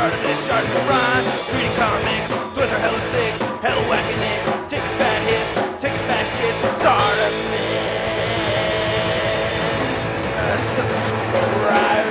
Artemis, Shark the Rhyme, reading comics, toys are hella sick, hella whacking it, taking bad hits, taking bad shit, start a subscribe.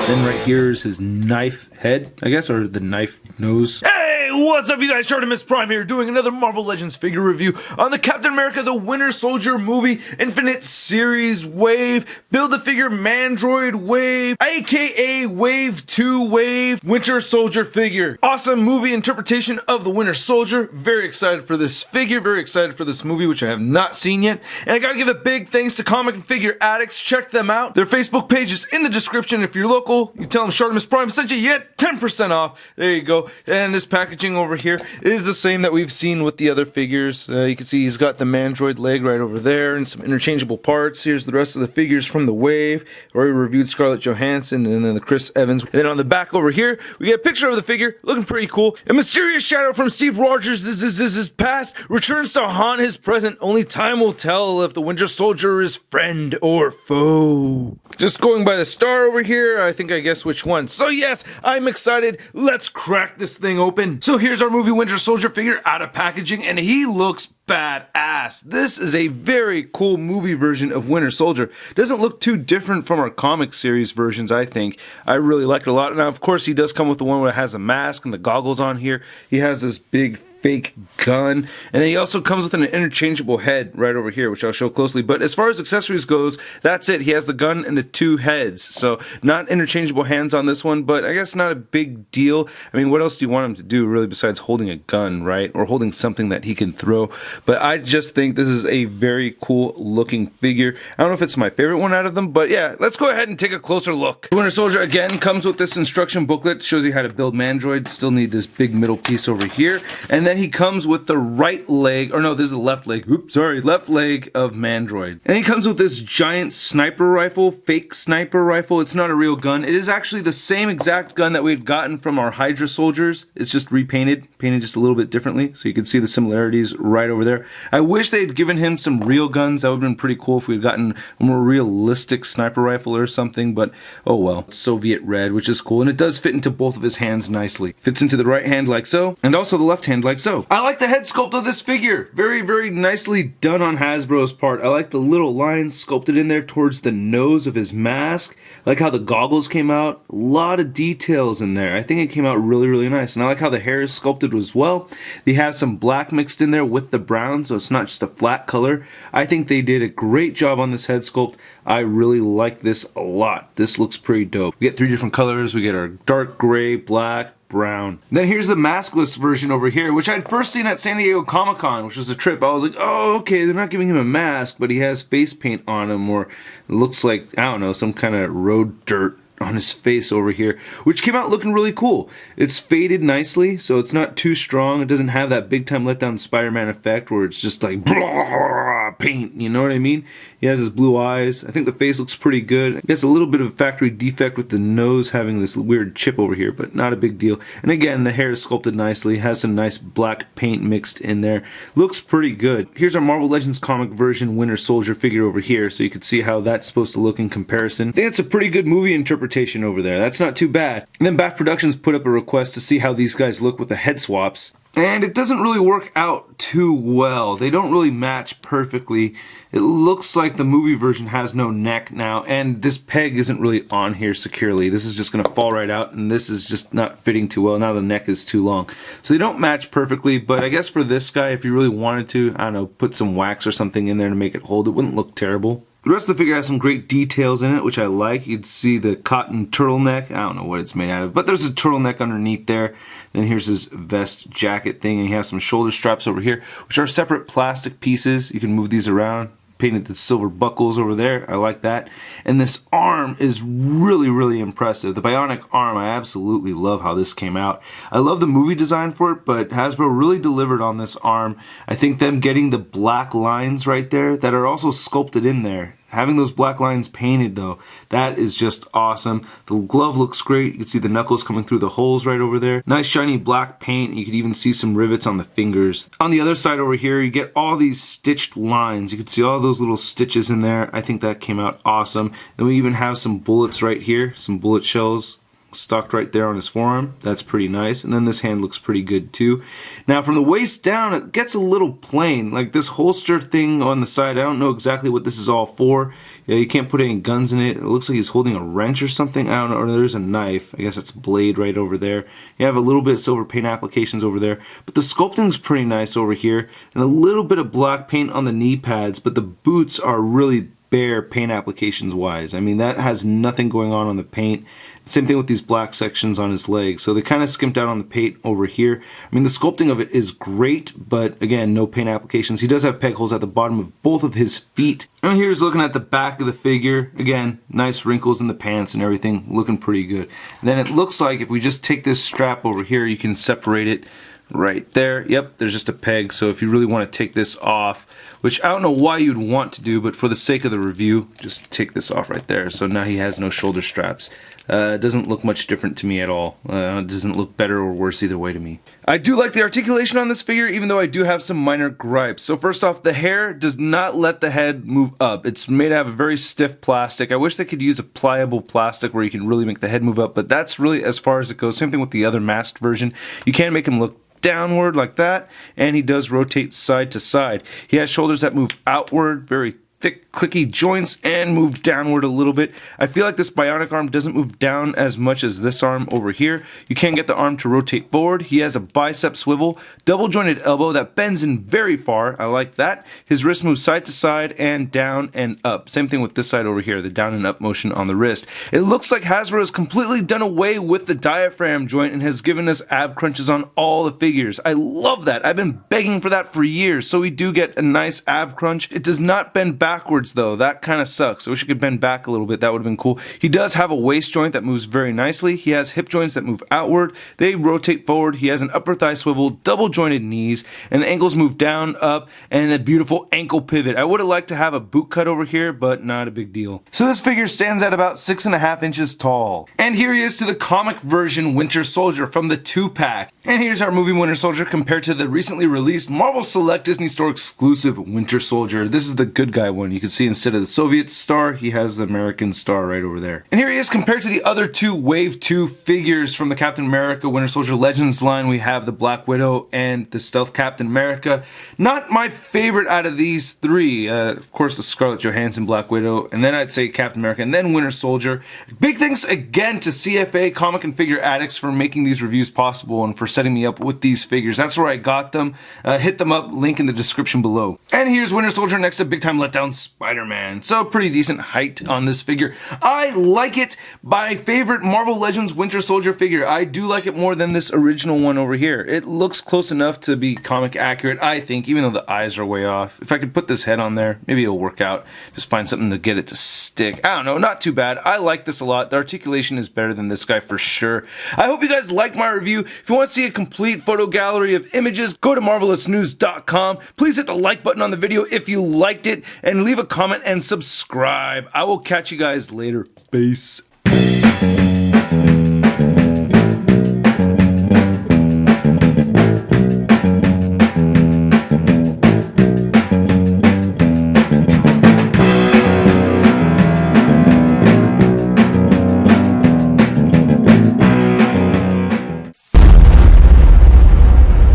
Then right here is his knife head, I guess, or the knife nose. Hey, what's up you guys? Articulation Prime here, doing another Marvel Legends figure review on the Captain America the Winter Soldier movie Infinite Series Wave Build-A-Figure Mandroid Wave, aka Wave 2 Wave Winter Soldier figure. Awesome movie interpretation of the Winter Soldier. Very excited for this figure, very excited for this movie, which I have not seen yet. And I gotta give a big thanks to Comic and Figure Addicts. Check them out. Their Facebook page is in the description. If you're local, you tell them Articulation Prime sent you yet 10% off. There you go. And this packaging over here is the same that we've seen with the other figures. You can see he's got the Mandroid leg right over there and some interchangeable parts. Here's the rest of the figures from the Wave. Already reviewed Scarlett Johansson and then the Chris Evans. And then on the back over here, we get a picture of the figure looking pretty cool. A mysterious shadow from Steve Rogers' past returns to haunt his present. Only time will tell if the Winter Soldier is friend or foe. Just going by the star over here, I think I guess which one. So yes, I'm excited. Let's crack this thing open. So here's our movie Winter Soldier figure out of packaging, and he looks badass. This is a very cool movie version of Winter Soldier. Doesn't look too different from our comic series versions, I think. I really like it a lot. Now, of course, he does come with the one where it has the mask and the goggles on here. He has this big fake gun, and then he also comes with an interchangeable head right over here, which I'll show closely. But as far as accessories goes, that's it. He has the gun and the two heads, so not interchangeable hands on this one, but I guess not a big deal. I mean, what else do you want him to do really besides holding a gun, right? Or holding something that he can throw. But I just think this is a very cool looking figure. I don't know if it's my favorite one out of them, but yeah, let's go ahead and take a closer look. Winter Soldier again comes with this instruction booklet, shows you how to build Mandroid. Still need this big middle piece over here, and then he comes with the right leg, or no, this is the left leg, oops, sorry, left leg of Mandroid. And he comes with this giant sniper rifle, fake sniper rifle. It's not a real gun. It is actually the same exact gun that we've gotten from our Hydra soldiers. It's just repainted, painted just a little bit differently, so you can see the similarities right over there. I wish they'd given him some real guns. That would have been pretty cool if we had gotten a more realistic sniper rifle or something, but oh well. It's Soviet red, which is cool, and it does fit into both of his hands nicely. Fits into the right hand like so, and also the left hand like so. I like the head sculpt of this figure. Very, very nicely done on Hasbro's part. I like the little lines sculpted in there towards the nose of his mask. I like how the goggles came out. A lot of details in there. I think it came out really, really nice. And I like how the hair is sculpted as well. They have some black mixed in there with the brown, so it's not just a flat color. I think they did a great job on this head sculpt. I really like this a lot. This looks pretty dope. We get 3 different colors. We get our dark gray, black, brown. Then here's the maskless version over here, which I'd first seen at San Diego Comic-Con, which was a trip. I was like, oh, okay, they're not giving him a mask, but he has face paint on him, or it looks like, I don't know, some kind of road dirt on his face over here, which came out looking really cool. It's faded nicely, so it's not too strong. It doesn't have that big time letdown Spider-Man effect where it's just like blah, paint, you know what I mean? He has his blue eyes. I think the face looks pretty good. It gets a little bit of a factory defect with the nose having this weird chip over here, but not a big deal. And again, the hair is sculpted nicely, has some nice black paint mixed in there. Looks pretty good. Here's our Marvel Legends comic version Winter Soldier figure over here, so you can see how that's supposed to look in comparison. I think it's a pretty good movie interpretation over there. That's not too bad. And then BAF Productions put up a request to see how these guys look with the head swaps. And it doesn't really work out too well. They don't really match perfectly. It looks like the movie version has no neck now, and this peg isn't really on here securely. This is just going to fall right out, and this is just not fitting too well. Now the neck is too long. So they don't match perfectly, but I guess for this guy, if you really wanted to, I don't know, put some wax or something in there to make it hold, it wouldn't look terrible. The rest of the figure has some great details in it, which I like. You'd see the cotton turtleneck. I don't know what it's made out of, but there's a turtleneck underneath there. Then here's his vest jacket thing, and he has some shoulder straps over here, which are separate plastic pieces. You can move these around. Painted the silver buckles over there. I like that. And this arm is really, really impressive. The bionic arm, I absolutely love how this came out. I love the movie design for it, but Hasbro really delivered on this arm. I think them getting the black lines right there that are also sculpted in there Having those black lines painted though, that is just awesome. The glove looks great. You can see the knuckles coming through the holes right over there. Nice shiny black paint. You can even see some rivets on the fingers. On the other side over here, you get all these stitched lines. You can see all those little stitches in there. I think that came out awesome. And we even have some bullets right here, some bullet shells stocked right there on his forearm. That's pretty nice. And then this hand looks pretty good too. Now from the waist down, it gets a little plain. Like this holster thing on the side, I don't know exactly what this is all for. Yeah, you can't put any guns in it. It looks like he's holding a wrench or something. I don't know. Or there's a knife. I guess that's a blade right over there. You have a little bit of silver paint applications over there. But the sculpting's pretty nice over here. And a little bit of black paint on the knee pads. But the boots are really bare paint applications wise. I mean, that has nothing going on the paint. Same thing with these black sections on his legs. So they kind of skimped out on the paint over here. I mean, the sculpting of it is great, but again, no paint applications. He does have peg holes at the bottom of both of his feet. And here's looking at the back of the figure. Again, nice wrinkles in the pants and everything, looking pretty good. And then it looks like if we just take this strap over here, you can separate it right there. Yep, there's just a peg. So if you really want to take this off, which I don't know why you'd want to do, but for the sake of the review, just take this off right there. So now he has no shoulder straps. It doesn't look much different to me at all. It doesn't look better or worse either way to me. I do like the articulation on this figure, even though I do have some minor gripes. So first off, the hair does not let the head move up. It's made out of a very stiff plastic. I wish they could use a pliable plastic where you can really make the head move up, but that's really as far as it goes. Same thing with the other masked version. You can make him look downward like that, and he does rotate side to side. He has shoulders that move outward, very thick clicky joints, and move downward a little bit. I feel like this bionic arm doesn't move down as much as this arm over here. You can get the arm to rotate forward. He has a bicep swivel, double jointed elbow that bends in very far. I like that. His wrist moves side to side and down and up. Same thing with this side over here, the down and up motion on the wrist. It looks like Hasbro has completely done away with the diaphragm joint and has given us ab crunches on all the figures. I love that. I've been begging for that for years, so we do get a nice ab crunch. It does not bend backwards though. That kind of sucks. I wish it could bend back a little bit. That would have been cool. He does have a waist joint that moves very nicely. He has hip joints that move outward. They rotate forward. He has an upper thigh swivel, double jointed knees, and the ankles move down, up, and a beautiful ankle pivot. I would have liked to have a boot cut over here, but not a big deal. So this figure stands at about 6.5 inches tall. And here he is to the comic version Winter Soldier from the 2-pack. And here's our movie Winter Soldier compared to the recently released Marvel Select Disney Store exclusive Winter Soldier. This is the good guy one. You can see instead of the Soviet star, he has the American star right over there. And here he is compared to the other two Wave 2 figures from the Captain America Winter Soldier Legends line. We have the Black Widow and the Stealth Captain America. Not my favorite out of these three. Of course, the Scarlett Johansson Black Widow, and then I'd say Captain America, and then Winter Soldier. Big thanks again to CFA Comic and Figure Addicts for making these reviews possible and for setting me up with these figures. That's where I got them. Hit them up, link in the description below. And here's Winter Soldier next to Big Time Letdown Spider-Man. So pretty decent height on this figure. I like it. My favorite Marvel Legends Winter Soldier figure. I do like it more than this original one over here. It looks close enough to be comic accurate, I think, even though the eyes are way off. If I could put this head on there, maybe it'll work out. Just find something to get it to stick. I don't know, not too bad. I like this a lot. The articulation is better than this guy for sure. I hope you guys liked my review. If you want to see a complete photo gallery of images, go to marvelousnews.com. Please hit the like button on the video if you liked it, and leave a comment and subscribe. I will catch you guys later. Peace.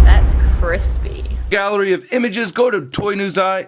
That's crispy. Gallery of images, go to Toy News Eye.